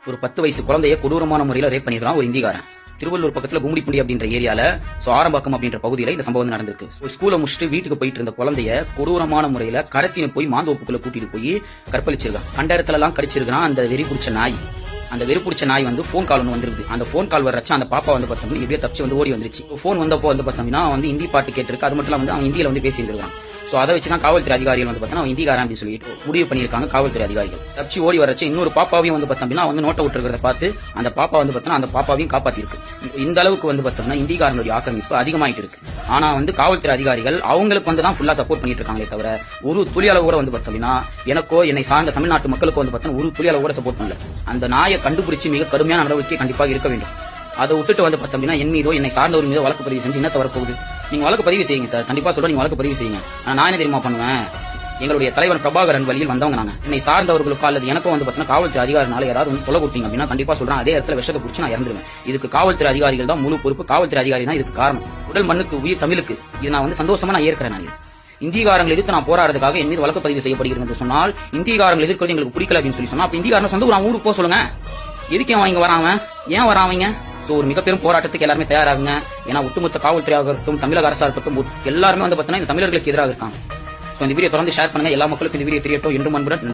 ஒரு 10 வயசு குழந்தைய கொடூரமான முறையில ரேப் பண்ணிருக்கான் ஒரு இந்திக்காரன். திருவள்ளூர் பக்கத்துல கும்மிடிப்பூண்டி அப்படின்ற ஏரியால ஆரம்பாக்கம் அப்படின்ற பகுதியில இந்த சம்பவம் நடந்திருக்கு. ஸ்கூலை முடிச்சுட்டு வீட்டுக்கு போயிட்டு இருந்த குழந்தைய கொடூரமான முறையில கடத்தின போய் மாந்தோப்புக்குள்ள கூட்டிட்டு போய் கற்பழிச்சிருக்கான். கண்டத்துல எல்லாம் கடிச்சிருக்கான். அந்த வெறி பிடிச்ச நாய் வந்து போன் கால் ஒன்று வந்துருக்கு. அந்த போன் கால் வரச்சு அந்த பாப்பா வந்து பார்த்தோம்னா எப்படியோ தப்பிச்சு வந்து ஓடி வந்துருச்சு. போன் வந்தப்போ வந்து பார்த்தோம்னா வந்து ஹிந்தி பாட்டு கேட்டிருக்கு. அது மட்டும் இல்லாம அவன் ஹிந்தியில வந்து பேசியிருக்கான். சோ அதை வச்சுதான் காவல்துறை அதிகாரிகள் வந்து பார்த்தா இந்திக்காரன் அப்படின்னு சொல்லிட்டு முடிவு பண்ணியிருக்காங்க காவல்துறை அதிகாரிகள். தப்பிச்சு ஓடி வரச்சு இன்னொரு பாப்பாவையும் வந்து பார்த்தோம்னா வந்து நோட்டை விட்டுருக்கிறத பார்த்து அந்த பாப்பா வந்து பார்த்தோம்னா அந்த பாப்பாவையும் காப்பாத்திருக்கு. இந்த அளவுக்கு வந்து பார்த்தோம்னா இந்திக்காரனுடைய ஆக்கிரமிப்பு அதிகமாயிட்டு இருக்கு. ஆனா வந்து காவல்துறை அதிகாரிகள் அவங்களுக்கு வந்து தான் ஃபுல்லா சப்போர்ட் பண்ணிட்டு இருக்காங்களே தவிர ஒரு துளி அளவு கூட வந்து பார்த்தோம்னா எனக்கோ என்னை சார்ந்த தமிழ்நாட்டு மக்களுக்கோ வந்து பார்த்தோம்னா ஒரு துளி அளவு கூட சப்போர்ட் பண்ணல. அந்த நாயை கண்டுபிடிச்சு மிக கடுமையான நடவடிக்கை கண்டிப்பாக இருக்க வேண்டும். அதை விட்டுட்டு வந்து பார்த்தோம்னா என் மீதோ என்னை சார்ந்தவர் மீதோ வழக்கு பதிவு செஞ்சு என்ன வரப்போகுது? நீங்க வழக்கு பதிவு செய்யுங்க சார், கண்டிப்பா சொல்றேன், நீங்க வழக்கு பதிவு செய்யுங்க. நான் என்ன தெரியுமா பண்ணுவேன்? எங்களுடைய தலைவர் பிரபாகரன் வழியில் வந்தவங்க நாங்க. என்னை சார்ந்தவர்களுக்கு அல்லது எனக்கும் வந்து பார்த்தீங்கன்னா காவல்துறை அதிகாரினால யாராவது வந்து கொலை கொடுத்தீங்க அப்படின்னா கண்டிப்பா சொல்றேன் அதே இடத்துல விஷத்தை குடிச்சு நான் இறந்துருவேன். இதுக்கு காவல்துறை அதிகாரிகள் தான் முழு பொறுப்பு. காவல்துறை அதிகாரி தான் இதுக்கு காரணம். உடல் மண்ணுக்கு உயிர் தமிழுக்கு இது நான் வந்து சந்தோஷமா நான் ஏற்கிறேன். நான் இந்தியகாரங்கள் எதிர்த்து நான் போராடுறதுக்காக என் மீது வழக்கு பதிவு செய்யப்படுகிறது என்று சொன்னால் இந்தியகாரங்கள் எதிர்க்கிறது எங்களுக்கு பிடிக்கல அப்படின்னு சொல்லி சொன்னா அப்ப இந்தியகாரன் சொந்த ஒரு ஊருக்கு போக சொல்லுங்க. எதுக்கே வாங்க வராங்க, ஏன் வராங்க? ஒரு மிக பெரும் போராட்டத்துக்கு எல்லாருமே தயாராகுங்க. ஏன்னா ஒட்டுமொத்த காவல்துறையாக இருக்கட்டும், தமிழக அரசா இருக்கட்டும், எல்லாருமே வந்து பார்த்தீங்கன்னா இந்த தமிழர்களுக்கு எதிராக இருக்காங்க. இந்த வீடியோ தொடர்ந்து ஷேர் பண்ணுங்க. எல்லா மக்களுக்கும் இந்த வீடியோ தெரியட்டும். என்றும் அன்புடன்.